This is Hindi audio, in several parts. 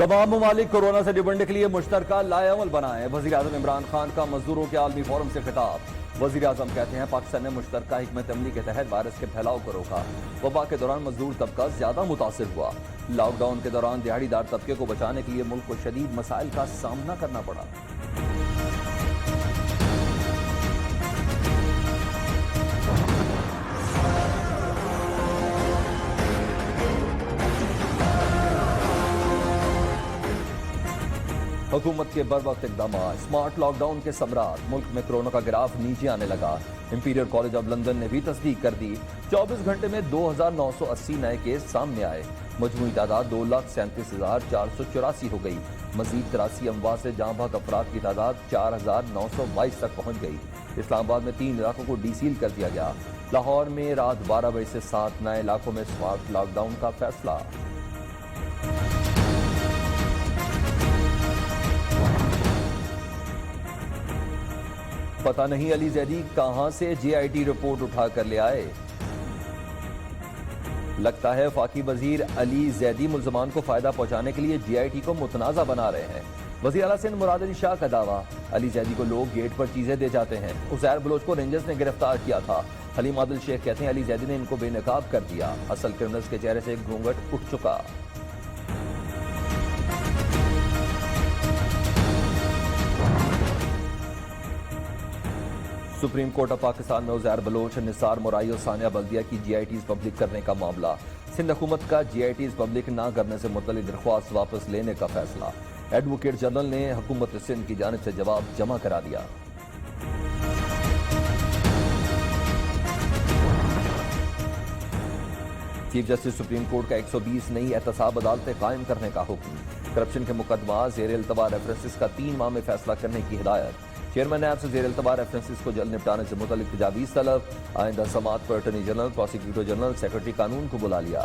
तमाम ममालिक कोरोना से निपटने के लिए मुश्तरका लाएअमल बनाए। वज़ीर आज़म इमरान खान का मजदूरों के आलमी फोरम से खिताब। वज़ीर आज़म कहते हैं पाकिस्तान ने मुश्तरका हिकमत अमली के तहत वायरस के फैलाव को रोका। वबा के दौरान मजदूर तबका ज्यादा मुतासिर हुआ। लॉकडाउन के दौरान दिहाड़ीदार तबके को बचाने के लिए मुल्क को शदीद मसाइल का सामना करना पड़ा। हुकूमत के बर वक्त इकदाम। स्मार्ट लॉकडाउन के समरात। मुल्क में कोरोना का ग्राफ नीचे आने लगा। इंपीरियल कॉलेज ऑफ लंदन ने भी तस्दीक कर दी। 24 घंटे में 2980 नए केस सामने आए। मजमूई तादाद 2,37,484 हो गई। मजीद 83 अमवात से जाँ बहक अफराद की तादाद 4,922 तक पहुँच गई। इस्लामाबाद में 3 इलाकों को डीसील कर दिया गया। लाहौर में रात 12 बजे से 7 नए इलाकों में स्मार्ट लॉकडाउन का फैसला। पता नहीं अली जैदी कहां से जेआईटी रिपोर्ट उठा कर ले आए। लगता है फाकी वजीर अली जैदी मुल्जमान को फायदा पहुंचाने के लिए जेआईटी को मुतनाजा बना रहे हैं। वजीर आला सिंध मुराद अली शाह का दावा। अली जैदी को लोग गेट पर चीजें दे जाते हैं। उजैर बलोच को रेंजर्स ने गिरफ्तार किया था। हलीम आदिल शेख कहते हैं अली जैदी ने इनको बेनकाब कर दिया। असल क्रिमिनल्स के चेहरे से घूंघट उठ चुका। सुप्रीम कोर्ट ऑफ पाकिस्तान में उजैर बलोच, निसार मुराई और सानिया बल्दिया की जीआईटीज पब्लिक करने का मामला। सिंध हुकूमत का जीआईटीज पब्लिक न करने से मुतल्लिक दरख्वास्त वापस लेने का फैसला। एडवोकेट जनरल ने हुकूमत सिंध की जानिब से जवाब जमा करा दिया। चीफ जस्टिस सुप्रीम कोर्ट का 120 नई एहतसाब अदालतें कायम करने का हुक्म। करप्शन के मुकदमा जेर इल्तवा रेफरेंसेस का 3 माह में फैसला करने की हिदायत। चेयरमैन नैब से जेर इल्तवा रेफरेंसेस को जल्द निपटाने से मुतल्लिक तजावीज़ तलब। आइंदा समात पर attorney general, prosecutor general, secretary कानून को बुला लिया।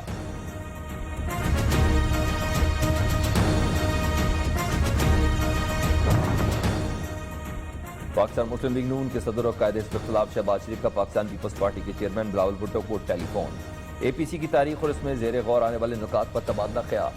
पाकिस्तान मुस्लिम लीग नून के सदर और कायदे के खिलाफ शहबाज शरीफ का पाकिस्तान पीपल्स पार्टी के चेयरमैन बिलावल भुट्टो को टेलीफोन। एपीसी की तारीख और इसमें जेर गौर आने वाले नुकात पर तबादला ख्याल।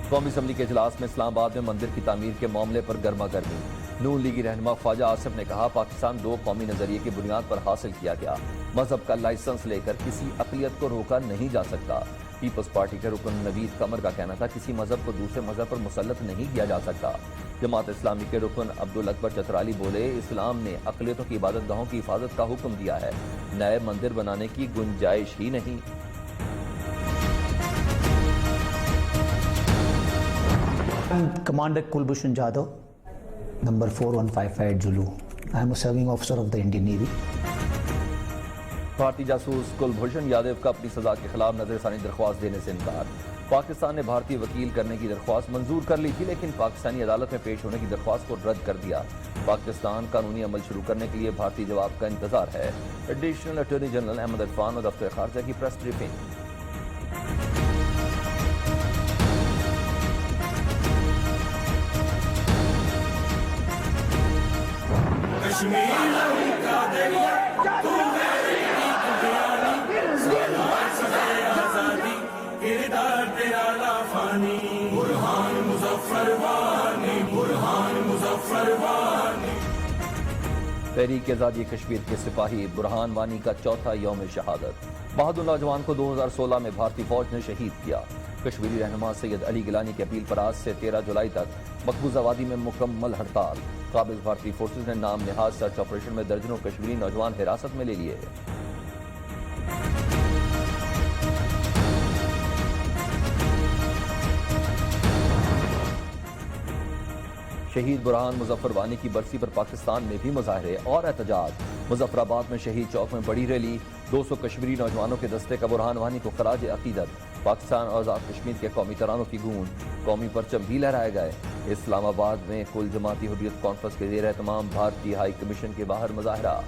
कौमी असम्बली के इजलास में इस्लामाबाद में मंदिर की तामीर के मामले पर गर्मा गर्मी। नून लीगी रहनुमा ख्वाजा आसिफ ने कहा पाकिस्तान 2 कौमी नजरिए की बुनियाद पर हासिल किया गया। मजहब का लाइसेंस लेकर किसी अकलियत को रोका नहीं जा सकता। पीपल्स पार्टी के रुकन नवीद कमर का कहना था किसी मजहब को दूसरे मजहब पर मुसल्लत नहीं किया जा सकता। जमात इस्लामी के रुकन अब्दुल अकबर चतराली बोले इस्लाम ने अकलियतों की इबादत गाहों की हिफाजत का हुक्म दिया है। नए मंदिर बनाने की गुंजाइश ही नहीं। Commander Kulbhushan Jadhav, number 4155 Zulu. I am a serving officer of the Indian Navy. भारतीय जासूस कुलभूषण यादव का अपनी सजा के खिलाफ नजरसानी दरख्वास्त देने से इनकार। पाकिस्तान ने भारतीय वकील करने की दरख्वास्त मंजूर कर ली थी, लेकिन पाकिस्तानी अदालत में पेश होने की दरख्वास्त को रद्द कर दिया। पाकिस्तान कानूनी अमल शुरू करने के लिए भारतीय जवाब का इंतजार है। Additional attorney general Ahmad Irfan और दफ्तर खारजा की प्रेस ब्रीफिंग। तहरीक आज़ादी कश्मीर के सिपाही बुरहान वानी का चौथा यौम शहादत। बहादुर नौजवान को 2016 में भारतीय फौज ने शहीद किया। कश्मीरी रहनुमा सैयद अली गिलानी की अपील पर आज से 13 जुलाई तक मकबूजा वादी में मुकम्मल हड़ताल। काबिज भारतीय फोर्सेज ने नाम निहाज सर्च ऑपरेशन में दर्जनों कश्मीरी नौजवान हिरासत में ले लिए। शहीद बुरहान मुजफ्फर वानी की बरसी पर पाकिस्तान में भी मुजाहरे और एहतजाज। मुजफ्फराबाद में शहीद चौक में बड़ी रैली। 200 कश्मीरी नौजवानों के दस्ते का बुरहान वानी को खराज अकीदत। पाकिस्तान और आज़ाद कश्मीर के कौमी तरानों की गूंज। कौमी परचम भी लहराए गए। इस्लामाबाद में कुल जमाती हुर्रियत कॉन्फ्रेंस के ज़ेर एहतमाम भारतीय हाई कमीशन के बाहर मुजाहरा।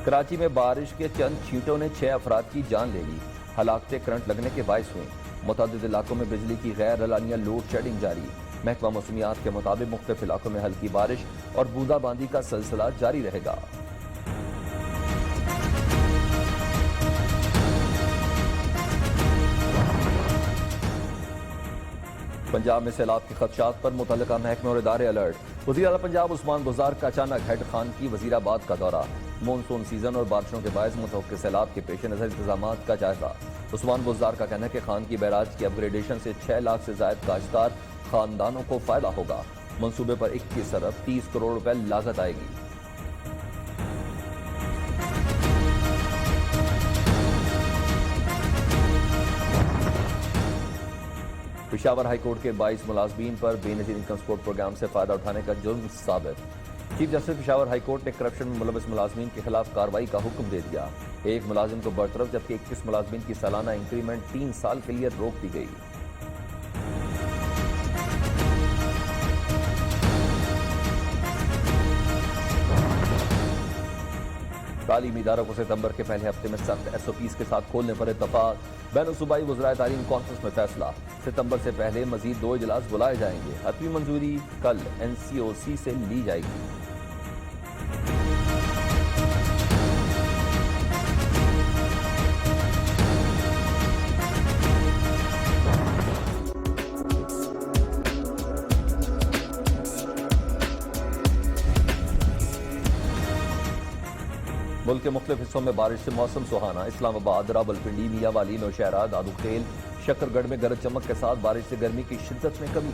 कराची में बारिश के चंद छींटों ने 6 अफराद की जान ले ली। हलाकतें करंट लगने के बायस हुई। मुतअद्दिद इलाकों में बिजली की गैर एलानिया लोड शेडिंग जारी। महकमा मौसमियात के मुताबिक मुख्तलिफ इलाकों में हल्की बारिश और बूंदाबांदी का सिलसिला जारी रहेगा। पंजाब में सैलाब के खदशात पर मुतल्लिका महकमे और इदारे अलर्ट। वज़ीर आला पंजाब उस्मान बुज़दार का अचानक हेड खान की वज़ीराबाद का दौरा। मानसून सीजन और बारिशों के बायस मुतवक्किल सैलाब के पेश नज़र इंतजामात का जायजा। उस्मान बुज़दार का कहना है कि खान की बैराज की अपग्रेडेशन से 6 लाख से जायद काश्तकार खानदानों को फायदा होगा। मंसूबे पर 21 अरब 30 करोड़ रुपए लागत आएगी। पेशावर हाईकोर्ट के 22 मुलाजमीन पर बेनजीर इनकम सपोर्ट प्रोग्राम से फायदा उठाने का जुर्म साबित। चीफ जस्टिस पेशावर हाईकोर्ट ने करप्शन में मुलविस मुलाजमीन के खिलाफ कार्रवाई का हुक्म दे दिया। एक मुलाजिम को बरतरफ जबकि 21 मुलाजमीन की सालाना इंक्रीमेंट 3 साल के लिए रोक दी गई। तालीमी इदारों को सितंबर के पहले हफ्ते में सख्त SOPs के साथ खोलने पर इत्तफाक। बैन सूबाई वज़राए तालीम कॉन्फ्रेंस में फैसला। सितंबर से पहले मजीद 2 इजलास बुलाए जाएंगे। हतमी मंजूरी कल NCOC से ली जाएगी। मुल्क के मुख्तलिफ हिस्सों में बारिश से मौसम सुहाना। इस्लामाबाद, रावलपिंडी, मियावाली, नौशहरा, दादुखेल, शकरगढ़ में गरज चमक के साथ बारिश से गर्मी की शिद्दत में कमी।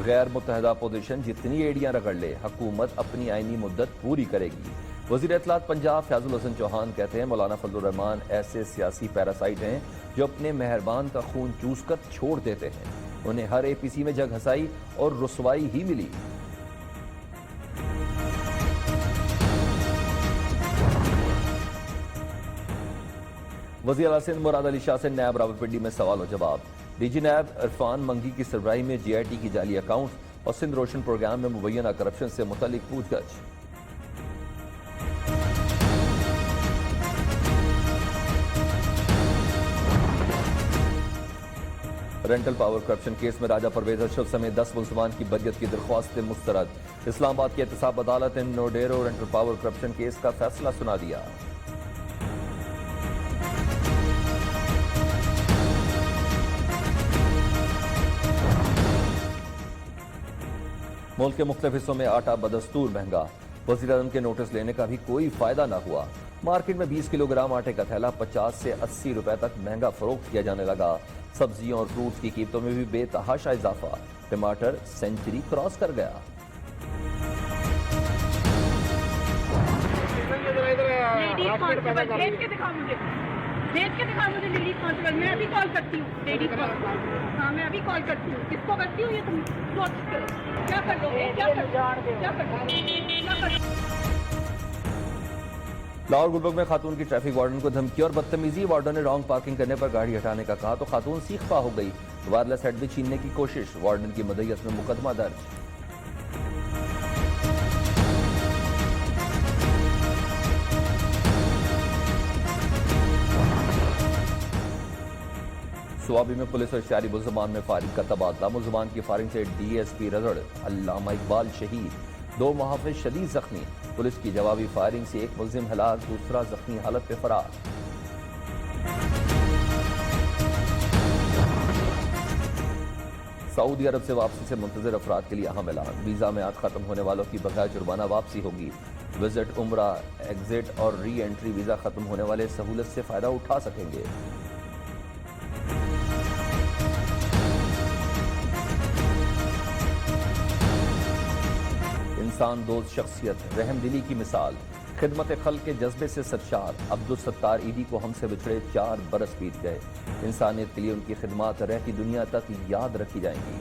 गैर मुत्तहदा अपोजिशन जितनी एड़ियां रगड़ ले, हुकूमत अपनी आईनी मुद्दत पूरी करेगी। वज़ीर इत्तलात पंजाब फैजुल हसन चौहान कहते हैं मौलाना फजलुर रहमान ऐसे सियासी पैरासाइट हैं जो अपने मेहरबान का खून चूस कर छोड़ देते हैं। उन्हें हर APC में जग हसाई और रुसवाई ही मिली। वज़ीर आला सिंध मुराद अली शाह से नैब रावलपिंडी में सवाल और जवाब। DG नैब इरफान मंगी की सरबराही में GIT की जाली अकाउंट और सिंध रोशन प्रोग्राम में मुबैना करप्शन से मुतल्लिक पूछगछ। रेंटल पावर करप्शन केस में राजा परवेज अशरफ समेत 10 मुल्ज़मान की बरियत की दरख्वास्त मुस्तरद। इस्लामाबाद की एहतसाब अदालत ने Nodero rental power corruption case का फैसला सुना दिया। मुल्क के मुख्तलिफ हिस्सों में आटा बदस्तूर महंगा। वज़ीर आज़म के नोटिस लेने का भी कोई फायदा न हुआ। मार्केट में 20 किलोग्राम आटे का थैला 50 से 80 रुपए तक महंगा फरोख्त किया जाने लगा। सब्जियों और फ्रूट्स की कीमतों में भी बेतहाशा इजाफा। टमाटर सेंचुरी क्रॉस कर गया। भेज के दिखा मुझे लेडीज कांस्टेबल। मैं अभी कॉल करती हूँ लेडीज कांस्टेबल। हाँ मैं अभी कॉल करती हूँ। किसको करती हूँ ये तुम सोच करो। क्या कर लो क्या कर लाहौर गुलबर्ग में खातून की ट्रैफिक वार्डन को धमकी और बदतमीजी। वार्डन ने रॉन्ग पार्किंग करने पर गाड़ी हटाने का कहा तो खातून सीखपा हो गई। वायरलेस हेड भी छीनने की कोशिश। वार्डन की मदईयत में मुकदमा दर्ज। सुवाबी में पुलिस और शहरी मुल्ज़मान में फायरिंग का तबादला। मुल्ज़मान की फायरिंग से DSP रजड़ अल्लामा इकबाल शहीद। 2 मुहाफिज शदीद जख्मी। पुलिस की जवाबी फायरिंग से 1 मुल्जिम हलाक, दूसरा जख्मी हालत में फरार। सऊदी अरब से वापसी से मुंतज़िर अफराद के लिए अहम ऐलान। वीज़ा में आज खत्म होने वालों की बगैर जुर्माना वापसी होगी। विजिट, उम्रा, एग्जिट और री एंट्री वीज़ा खत्म होने वाले सहूलत से फ़ायदा उठा सकेंगे। इंसान दोस्त शख्सियत, रहमदिली की मिसाल, खिदमत खल्क के जज्बे से सरशार अब्दुल सत्तार ईदी को हमसे बिछड़े 4 बरस बीत गए। इंसानियत के लिए उनकी खिदमत रहती दुनिया तक याद रखी जाएंगी।